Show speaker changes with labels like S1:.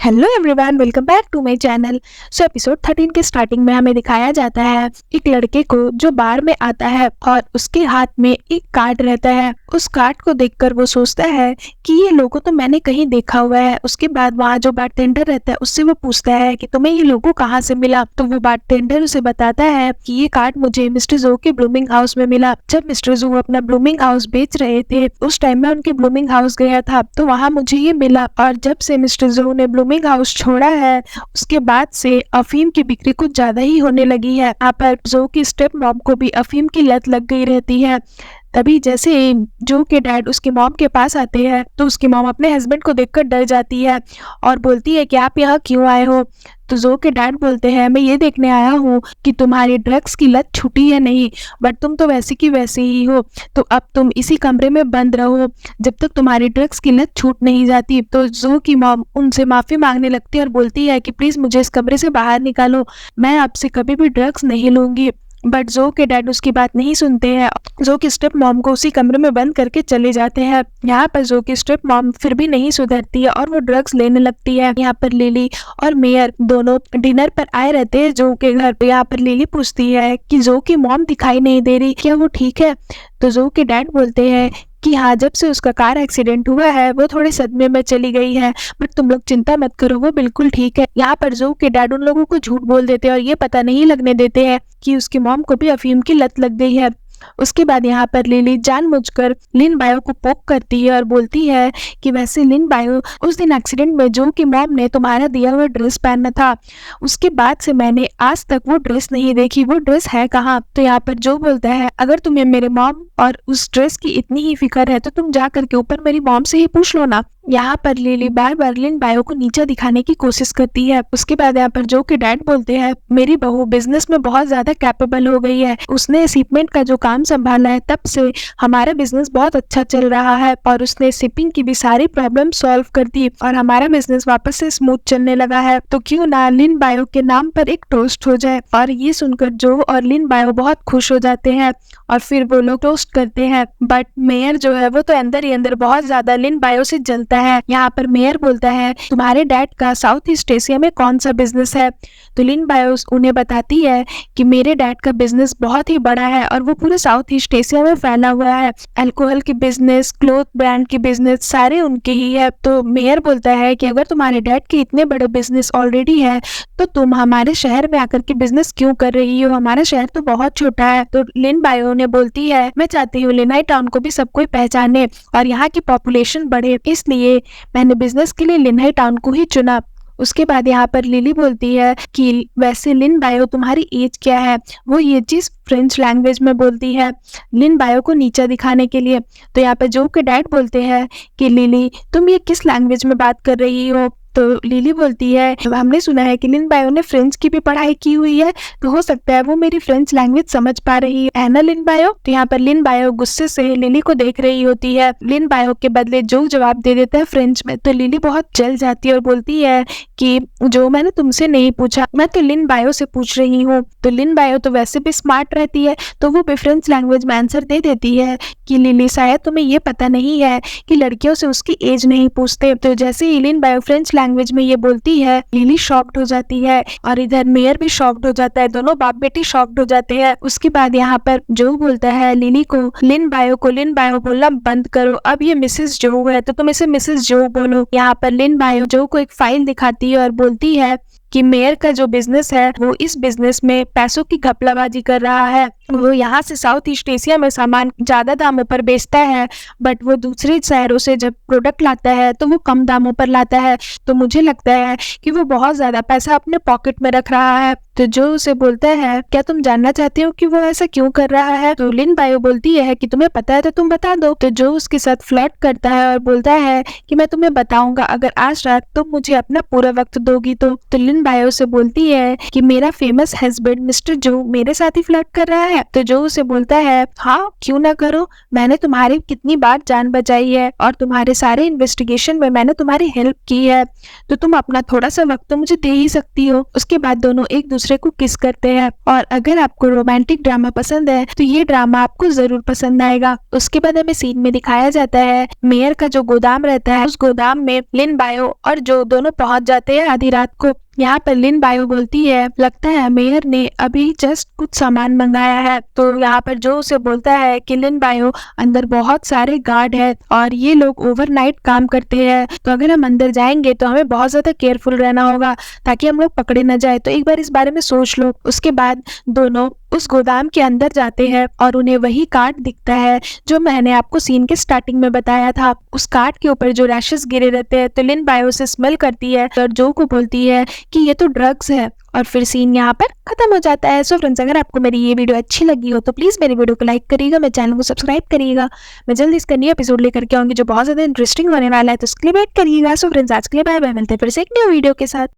S1: Hello everyone, welcome back to my channel. So episode 13 के starting में हमें दिखाया जाता है एक लड़के को जो बार में आता है और उसके हाथ में एक कार्ड रहता है। उस कार्ड को देखकर वो सोचता है कि ये लोगो तो मैंने कहीं देखा हुआ है। उसके बाद वहाँ जो बारटेंडर रहता है उससे वो पूछता है कि तुम्हें ये लोगो कहाँ से मिला। तो वो बारटेंडर उसे बताता है कि ये कार्ड मुझे मिस्टर जो के ब्लूमिंग हाउस में मिला। जब मिस्टर जो अपना ब्लूमिंग हाउस बेच रहे थे उस टाइम में उनके ब्लूमिंग हाउस गया था, तो वहाँ मुझे ये मिला। और जब से मिस्टर जो ने ब्लूमिंग हाउस छोड़ा है उसके बाद से अफीम की बिक्री कुछ ज्यादा ही होने लगी है। यहाँ पर जो की स्टेप मॉम को भी अफीम की लत लग गई रहती है। तभी जैसे जो के डैड उसकी मॉम के पास आते हैं तो उसकी मॉम अपने हस्बैंड को देखकर डर जाती है और बोलती है कि आप यहाँ क्यों आए हो। तो जो के डैड बोलते हैं मैं ये देखने आया हूँ कि तुम्हारी ड्रग्स की लत छूटी है नहीं, बट तुम तो वैसी की वैसी ही हो। तो अब तुम इसी कमरे में बंद रहो जब तक तुम्हारी ड्रग्स की लत छूट नहीं जाती। तो जो की मॉम उनसे माफी मांगने लगती है और बोलती है कि प्लीज मुझे इस कमरे से बाहर निकालो, मैं आपसे कभी भी ड्रग्स नहीं लूंगी। बट जो के डैड उसकी बात नहीं सुनते हैं। जो की स्टेप मॉम को उसी कमरे में बंद करके चले जाते हैं। यहाँ पर जो की स्टेप मॉम फिर भी नहीं सुधरती है और वो ड्रग्स लेने लगती है। यहाँ पर लिली और मेयर दोनों डिनर पर आए रहते हैं जो के घर पे। यहाँ पर लिली पूछती है कि जो की मॉम दिखाई नहीं दे रही, क्या वो ठीक है। तो जो के डैड बोलते हैं कि हाँ, जब से उसका कार एक्सीडेंट हुआ है वो थोड़े सदमे में चली गई है, बट तुम लोग चिंता मत करो, वो बिल्कुल ठीक है। यहाँ पर जो के डैड उन लोगों को झूठ बोल देते हैं और ये पता नहीं लगने देते हैं कि उसकी मॉम को भी अफीम की लत लग गई है। उसके बाद यहाँ पर लिली जानबूझकर लिन बायो को पोक करती है और बोलती है कि वैसे लिन बायो, उस दिन एक्सीडेंट में जो की मॉम ने तुम्हारा दिया हुआ ड्रेस पहना था, उसके बाद से मैंने आज तक वो ड्रेस नहीं देखी, वो ड्रेस है कहाँ। तो यहाँ पर जो बोलता है अगर तुम्हें मेरे मॉम और उस ड्रेस की इतनी ही फिक्र है तो तुम जा करके ऊपर मेरी मॉम से ही पूछ लो ना। यहाँ पर लिली बार बार लिन बायो को नीचा दिखाने की कोशिश करती है। उसके बाद यहाँ पर जो के डैड बोलते हैं मेरी बहू बिजनेस में बहुत ज्यादा कैपेबल हो गई है, उसने शिपमेंट का जो काम संभाला है तब से हमारा बिजनेस बहुत अच्छा चल रहा है और उसने शिपिंग की भी सारी प्रॉब्लम सॉल्व कर दी और हमारा बिजनेस वापस से स्मूथ चलने लगा है। तो क्यों ना लिन बायो के नाम पर एक टोस्ट हो जाए। और ये सुनकर जो और लिन बायो बहुत खुश हो जाते हैं और फिर वो लोग टोस्ट करते हैं। बट मेयर जो है वो तो अंदर ही अंदर बहुत ज्यादा लिन बायो से जलता है। यहाँ पर मेयर बोलता है तुम्हारे डैड का साउथ ईस्ट एशिया में कौन सा बिजनेस है। तो लिन बायो उन्हें बताती है कि मेरे डैड का बिजनेस बहुत ही बड़ा है और वो पूरे साउथ ईस्ट एशिया में फैला हुआ है। अल्कोहल की बिजनेस, क्लोथ ब्रांड की बिजनेस सारे उनके ही है। तो मेयर बोलता है कि अगर तुम्हारे डैड के इतने बड़े बिजनेस ऑलरेडी है तो तुम हमारे शहर में आकर के बिजनेस क्यों कर रही हो, हमारा शहर तो बहुत छोटा है। तो लिन बायो ने बोलती है मैं चाहती हूँ लिनाई टाउन को भी सब कोई पहचाने और यहाँ की पॉपुलेशन बढ़े, इसलिए मैंने बिजनेस के लिए लिनाई टाउन को ही चुना। उसके बाद यहाँ पर लिली बोलती है कि वैसे लिन बायो तुम्हारी एज क्या है। वो ये चीज फ्रेंच लैंग्वेज में बोलती है लिन बायो को नीचा दिखाने के लिए। तो यहाँ पे जो के डैड बोलते हैं कि लिली तुम ये किस लैंग्वेज में बात कर रही हो। तो लिली बोलती है हमने सुना है कि लिन बायो ने फ्रेंच की भी पढ़ाई की हुई है, तो हो सकता है वो मेरी फ्रेंच लैंग्वेज समझ पा रही है ना लिन बायो। तो यहाँ पर लिन बायो गुस्से से लिली को देख रही होती है। लिन बायो के बदले जो जवाब दे देता है फ्रेंच में। तो लिली बहुत जल जाती है और बोलती है कि जो मैंने तुमसे नहीं पूछा, मैं तो लिन बायो से पूछ रही हूँ। तो लिन बायो तो वैसे भी स्मार्ट रहती है तो वो भी फ्रेंच लैंग्वेज में आंसर दे देती है कि लिली शायद तुम्हें ये पता नहीं है कि लड़कियों से उसकी एज नहीं पूछते। तो जैसे ही लिन बायो फ्रेंच लैंग्वेज में ये बोलती है लिली शॉक्ड हो जाती है और इधर मेयर भी शॉक्ड हो जाता है, दोनों बाप बेटी शॉक्ड हो जाते हैं। उसके बाद यहाँ पर जो बोलता है लिली को लिन बायो बोलना बंद करो, अब ये मिसेस जो है तो तुम इसे मिसेस जो बोलो। यहाँ पर लिन बायो जो को एक फाइल दिखाती है और बोलती है कि मेयर का जो बिजनेस है वो इस बिजनेस में पैसों की घपलाबाजी कर रहा है। वो यहाँ से साउथ ईस्ट एशिया में सामान ज्यादा दामों पर बेचता है, बट वो दूसरे शहरों से जब प्रोडक्ट लाता है तो वो कम दामों पर लाता है। तो मुझे लगता है कि वो बहुत ज्यादा पैसा अपने पॉकेट में रख रहा है। तो जो उसे बोलता है क्या तुम जानना चाहते हो कि वो ऐसा क्यों कर रहा है। तो लिन बायो बोलती है कि तुम्हें पता है तो तुम बता दो। तो जो उसके साथ फ्लर्ट करता है और बोलता है कि मैं तुम्हें बताऊंगा अगर आज रात तुम मुझे अपना पूरा वक्त दोगी तो। लिन लिन बायो से बोलती है कि मेरा फेमस हस्बैंड मिस्टर जो मेरे साथ ही फ्लर्ट कर रहा है। तो जो उसे बोलता है हाँ क्यों ना करो, मैंने तुम्हारी कितनी बार जान बचाई है और तुम्हारे सारे इन्वेस्टिगेशन में मैंने तुम्हारी हेल्प की है, तो तुम अपना थोड़ा सा वक्त तो मुझे दे ही सकती हो। उसके बाद दोनों एक दूसरे को किस करते हैं। और अगर आपको रोमांटिक ड्रामा पसंद है तो ये ड्रामा आपको जरूर पसंद आएगा। उसके बाद हमें सीन में दिखाया जाता है मेयर का जो गोदाम रहता है, उस गोदाम में लिन बायो और जो दोनों पहुंच जाते हैं आधी रात को। यहाँ पर लिन बायो बोलती है लगता है मेयर ने अभी जस्ट कुछ सामान मंगाया है। तो यहाँ पर जो उसे बोलता है कि लिन बायो अंदर बहुत सारे गार्ड है और ये लोग ओवरनाइट काम करते हैं, तो अगर हम अंदर जाएंगे तो हमें बहुत ज्यादा केयरफुल रहना होगा ताकि हम लोग पकड़े न जाए, तो एक बार इस बारे में सोच लो। उसके बाद दोनों उस गोदाम के अंदर जाते हैं और उन्हें वही कार्ड दिखता है जो मैंने आपको सीन के स्टार्टिंग में बताया था। उस कार्ड के ऊपर जो रैशेस गिरे रहते हैं, तो लिन बायो से स्मेल करती है और जो को बोलती है कि ये तो ड्रग्स है, और फिर सीन यहाँ पर खत्म हो जाता है। सो फ्रेंड्स, अगर आपको मेरी ये वीडियो अच्छी लगी हो तो प्लीज मेरी वीडियो को लाइक करिएगा, मेरे चैनल को सब्सक्राइब करिएगा। मैं जल्दी इसका न्यू एपिसोड लेकर के आऊंगी जो बहुत ज्यादा इंटरेस्टिंग होने वाला है, तो उसके लिए वेट करिएगा। सो फ्रेंड्स, आज के लिए बाय बाय, मिलते हैं फिर से एक न्यू वीडियो के साथ।